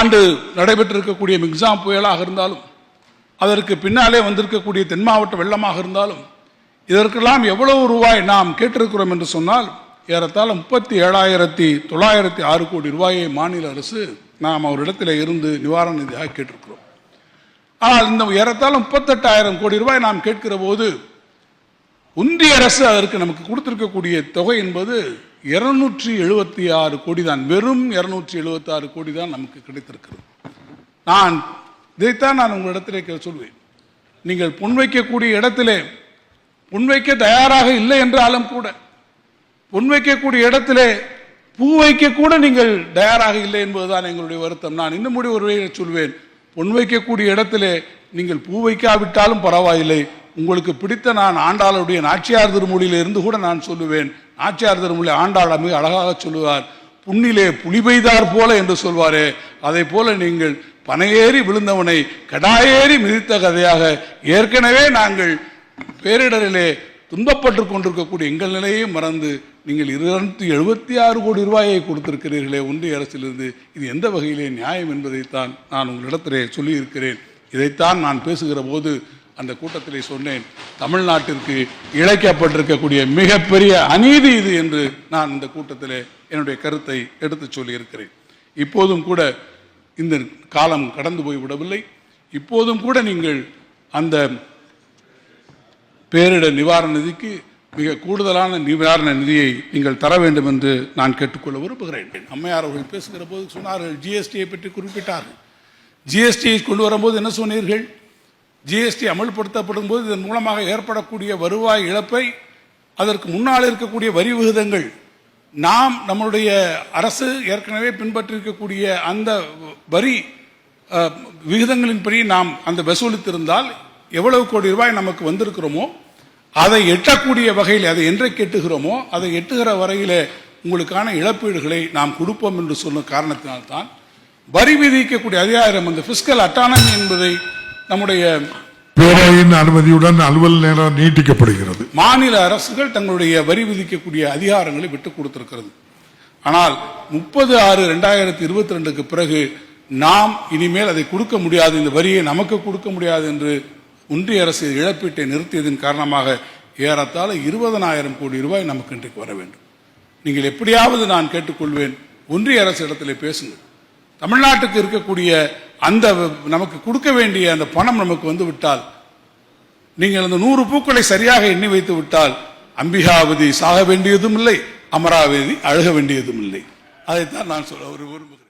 ஆண்டு நடைபெற்றிருக்கக்கூடிய மிக்ஸாம் புயலாக இருந்தாலும், அதற்கு பின்னாலே வந்திருக்கக்கூடிய தென் மாவட்ட வெள்ளமாக இருந்தாலும், இதற்கெல்லாம் எவ்வளவு ரூபாய் நாம் கேட்டிருக்கிறோம் என்று சொன்னால் ஏறத்தாழ 37,906 கோடி ரூபாயை மாநில அரசு நாம் அவரிடத்தில் இருந்து நிவாரண நிதியாக கேட்டிருக்கிறோம். ஆனால் இந்த ஏறத்தாழ 38,000 கோடி ரூபாய் நாம் கேட்கிற போது ஒன்றிய அரசு அதற்கு நமக்கு கொடுத்திருக்கக்கூடிய தொகை என்பது 276 கோடி தான். வெறும் 276 கோடி தான் நமக்கு கிடைத்திருக்கிறது. இதைத்தான் நான் உங்களிடத்திலே சொல்வேன். நீங்கள் பொன்வைக்கக்கூடிய இடத்திலே பொன்வைக்க தயாராக இல்லை என்றாலும் கூட, பொன்வைக்கக்கூடிய இடத்திலே பூ வைக்க கூட நீங்கள் தயாராக இல்லை என்பதுதான் எங்களுடைய வருத்தம். நான் இன்னும் ஒரு வகையை சொல்வேன். பொன்வைக்கக்கூடிய இடத்திலே நீங்கள் பூ வைக்காவிட்டாலும் பரவாயில்லை, உங்களுக்கு பிடித்த நான் ஆண்டாளுடைய நாச்சியார் திருமொழியில இருந்து கூட நான் சொல்லுவேன். நாச்சியார் திருமொழி ஆண்டாள் மிக அழகாக சொல்லுவார், புண்ணிலே புலி பெய்தார் போல என்று சொல்வாரே, அதை போல நீங்கள் பனையேறி விழுந்தவனை கடாயேறி மிதித்த கதையாக ஏற்கனவே நாங்கள் பேரிடரிலே துன்பப்பட்டு கொண்டிருக்கக்கூடிய எங்கள் நிலையை மறந்து நீங்கள் 276 கோடி ரூபாயை கொடுத்திருக்கிறீர்களே ஒன்றிய அரசிலிருந்து, இது எந்த வகையிலே நியாயம் என்பதைத்தான் நான் உங்களிடத்திலே சொல்லியிருக்கிறேன். இதைத்தான் நான் பேசுகிற போது அந்த கூட்டத்திலே சொன்னேன், தமிழ்நாட்டிற்கு இழைக்கப்பட்டிருக்கக்கூடிய மிகப்பெரிய அநீதி இது என்று நான் இந்த கூட்டத்திலே என்னுடைய கருத்தை எடுத்து சொல்லியிருக்கிறேன். இப்போதும் கூட இந்த காலம் கடந்து போய்விடவில்லை. இப்போதும் கூட நீங்கள் அந்த பேரிடர் நிவாரண நிதிக்கு மிக கூடுதலான நிவாரண நிதியை நீங்கள் தர வேண்டும் என்று நான் கேட்டுக்கொள்ள விரும்புகிறேன். அம்மையார் அவர்கள் பேசுகிற போது சொன்னார்கள், ஜிஎஸ்டியை பற்றி குறிப்பிட்டார்கள். ஜிஎஸ்டியை கொண்டு வரும்போது என்ன சொன்னீர்கள்? ஜிஎஸ்டி அமல்படுத்தப்படும் போது இதன் மூலமாக ஏற்படக்கூடிய வருவாய் இழப்பை, அதற்கு முன்னால் இருக்கக்கூடிய வரி விகிதங்கள், நம்முடைய அரசு ஏற்கனவே பின்பற்றிருக்கக்கூடிய அந்த வரி விகிதங்களின்படி நாம் அந்த வசூலித்திருந்தால் எவ்வளவு கோடி ரூபாய் நமக்கு வந்திருக்கிறோமோ அதை எட்டக்கூடிய வகையில், அதை என்றைக்கு எட்டுகிறோமோ அதை எட்டுகிற வரையிலே உங்களுக்கான இழப்பீடுகளை நாம் கொடுப்போம் என்று சொன்ன காரணத்தினால்தான் வரி விதிக்கக்கூடிய அதிகாரம், அந்த பிஸ்கல் அட்டானமி என்பதை நம்முடைய பேரவையின் அனுமதியுடன் அலுவல் நேரம் நீட்டிக்கப்படுகிறது. மாநில அரசுகள் தங்களுடைய வரி விதிக்கக்கூடிய அதிகாரங்களை விட்டுக் கொடுத்திருக்கிறது. ஆனால் 30/6/2022 பிறகு நாம் இனிமேல் அதை கொடுக்க முடியாது, இந்த வரியை நமக்கு கொடுக்க முடியாது என்று ஒன்றிய அரசு இழப்பீட்டை நிறுத்தியதன் காரணமாக ஏறத்தாழ 20,000 கோடி ரூபாய் நமக்கு இன்றைக்கு வர வேண்டும். நீங்கள் எப்படியாவது நான் கேட்டுக்கொள்வேன், ஒன்றிய அரசு இடத்திலே பேசுங்கள். தமிழ்நாட்டுக்கு இருக்கக்கூடிய அந்த நமக்கு கொடுக்க வேண்டிய அந்த பணம் நமக்கு வந்து விட்டால், நீங்கள் அந்த 100 பூக்களை சரியாக எண்ணி வைத்து விட்டால் அம்பிகாவதி சாக வேண்டியதும் இல்லை, அமராவதி அழுக வேண்டியதும் இல்லை. அதைத்தான் நான் சொல்ல விரும்புகிறேன்.